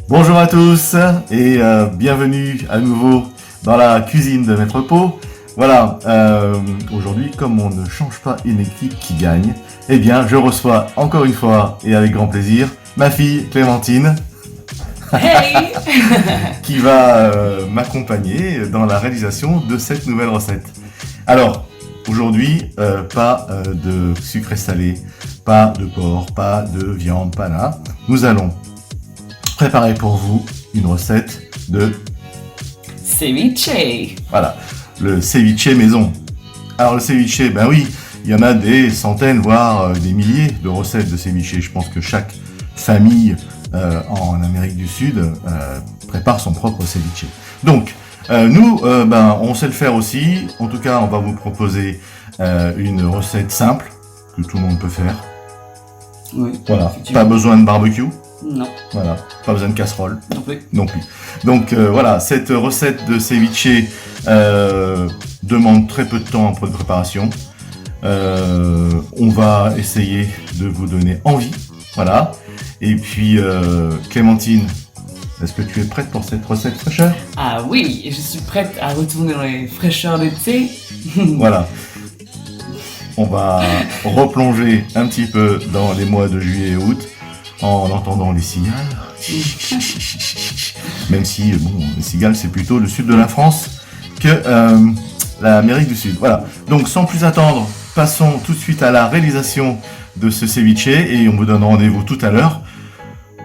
Bonjour à tous et bienvenue à nouveau dans la cuisine de Maître Po. Voilà, aujourd'hui, comme on ne change pas une équipe qui gagne, eh bien, je reçois encore une fois et avec grand plaisir ma fille Clémentine. Hey Qui va m'accompagner dans la réalisation de cette nouvelle recette. Alors, aujourd'hui, pas de sucré salé, pas de porc, pas de viande, pas là. Nous allons préparer pour vous une recette de, Ceviche. voilà, le ceviche maison. Alors le ceviche, ben oui, il y en a des centaines, voire des milliers de recettes de ceviche. Je pense que chaque famille en Amérique du Sud prépare son propre ceviche. Donc, nous, on sait le faire aussi. En tout cas, on va vous proposer une recette simple que tout le monde peut faire. Oui. Voilà, Effectivement. pas besoin de barbecue. Non, Voilà, pas besoin de casserole non plus. non plus. Donc voilà, cette recette de ceviche demande très peu de temps pour de préparation. On va essayer de vous donner envie. Voilà. Et puis, Clémentine, est-ce que tu es prête pour cette recette fraîcheur? Ah oui, je suis prête à retourner dans les fraîcheurs d'été. Voilà. On va replonger un petit peu dans les mois de juillet et août en entendant les cigales. Même si, bon, les cigales, c'est plutôt le sud de la France que l'Amérique du Sud. Voilà. Donc, sans plus attendre, passons tout de suite à la réalisation de ce ceviche et on vous donne rendez-vous tout à l'heure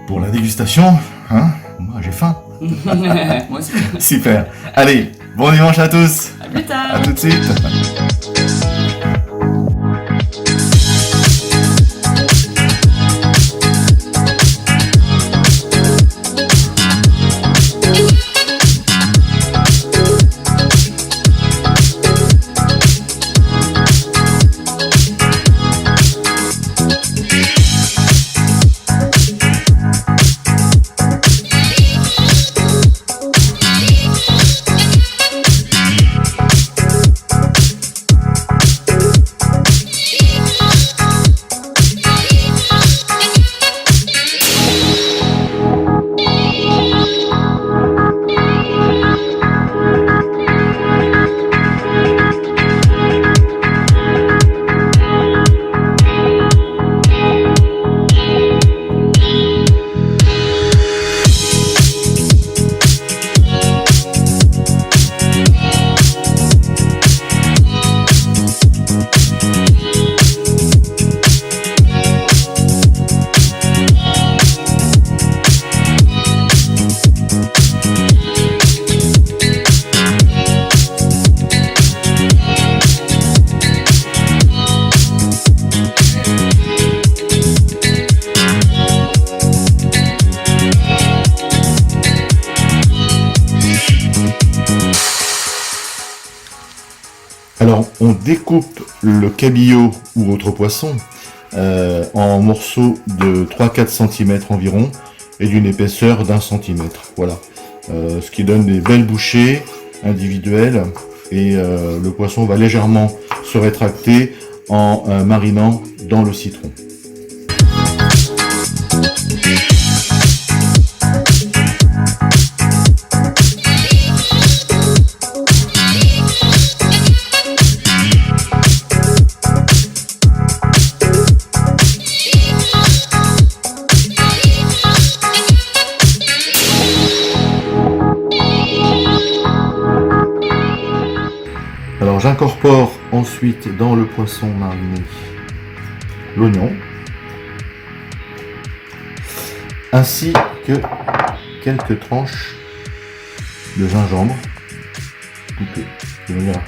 pour la dégustation. Hein? Moi, j'ai faim. Moi aussi. Super. Allez, bon dimanche à tous. À plus tard. À tout de suite. Alors, on découpe le cabillaud ou autre poisson en morceaux de 3-4 cm environ et d'une épaisseur d'1 cm. Voilà. Ce qui donne des belles bouchées individuelles et le poisson va légèrement se rétracter en marinant dans le citron. Alors j'incorpore ensuite dans le poisson mariné l'oignon, ainsi que quelques tranches de gingembre coupées, de manière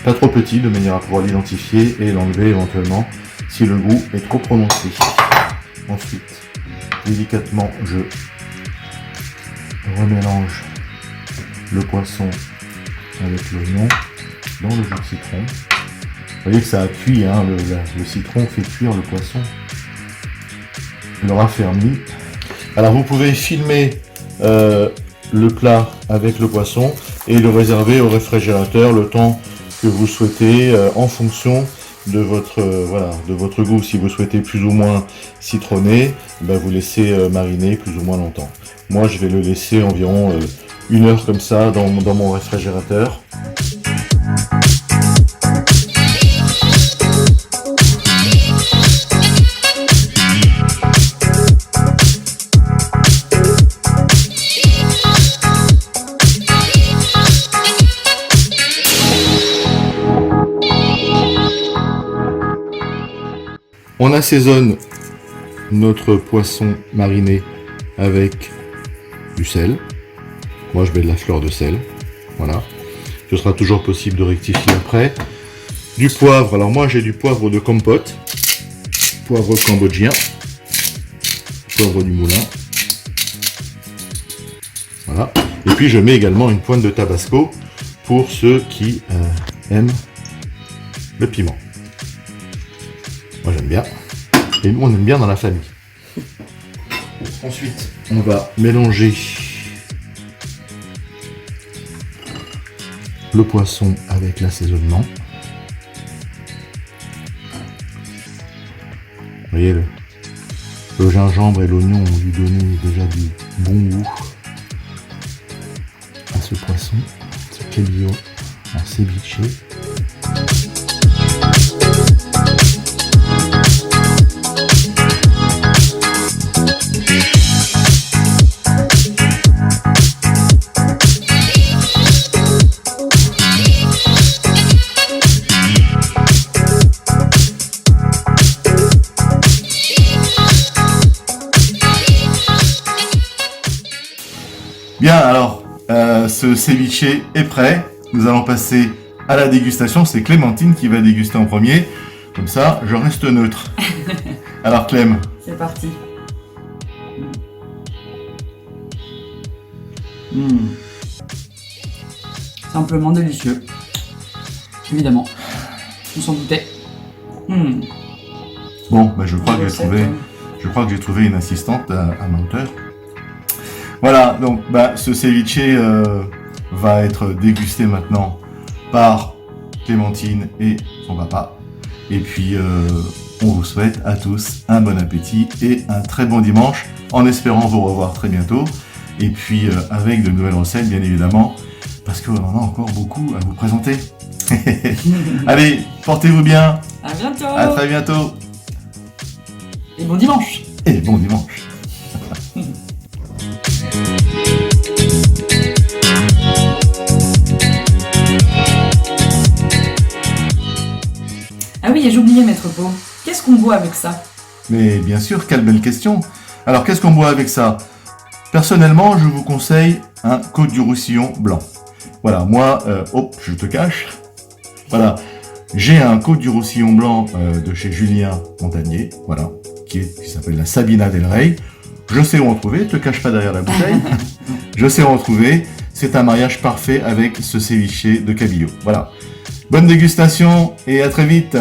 pas trop petit, de manière à pouvoir l'identifier et l'enlever éventuellement si le goût est trop prononcé. Ensuite, délicatement, je remélange le poisson avec l'oignon dans le jus de citron. Vous voyez que ça a cuit, hein, le citron fait cuire le poisson, le raffermit. Alors vous pouvez filmer le plat avec le poisson et le réserver au réfrigérateur le temps que vous souhaitez en fonction de votre goût. Si vous souhaitez plus ou moins citronné, ben vous laissez mariner plus ou moins longtemps. Moi, je vais le laisser environ 1 heure comme ça dans mon réfrigérateur. On assaisonne notre poisson mariné avec du sel. Moi, je mets de la fleur de sel. Voilà. Ce sera toujours possible de rectifier après. Du poivre. Alors moi, j'ai du poivre de compote. Poivre cambodgien. Poivre du moulin. Voilà. Et puis, je mets également une pointe de tabasco pour ceux qui aiment le piment. Moi j'aime bien, et nous on aime bien dans la famille. Ensuite, on va mélanger le poisson avec l'assaisonnement. Vous voyez, le gingembre et l'oignon ont dû donner déjà du bon goût à ce poisson, ce cabillaud en ceviche. Bien, alors, ce ceviche est prêt. Nous allons passer à la dégustation. C'est Clémentine qui va déguster en premier. Comme ça, je reste neutre. Alors, Clem. C'est parti. Simplement délicieux. Évidemment. On s'en doutait. Bon, bah, je crois que j'ai trouvé une assistante à ma hauteur. Voilà, donc ce ceviche va être dégusté maintenant par Clémentine et son papa. Et puis, on vous souhaite à tous un bon appétit et un très bon dimanche, en espérant vous revoir très bientôt. Et puis, avec de nouvelles recettes, bien évidemment, parce qu'on en a encore beaucoup à vous présenter. Allez, portez-vous bien. À bientôt. À très bientôt. Et bon dimanche. Et bon dimanche. Ah oui, et j'ai oublié, Maître Pau. Qu'est-ce qu'on boit avec ça? Mais bien sûr, quelle belle question. Alors, qu'est-ce qu'on boit avec ça? Personnellement, je vous conseille un Côte du Roussillon blanc. Voilà, moi, je te cache. Voilà, j'ai un Côte du Roussillon blanc de chez Julien Montagnier, voilà, qui s'appelle la Sabina del Rey. Je sais où en trouver, te cache pas derrière la bouteille. Je sais où en trouver. C'est un mariage parfait avec ce ceviche de cabillaud. Voilà. Bonne dégustation et à très vite.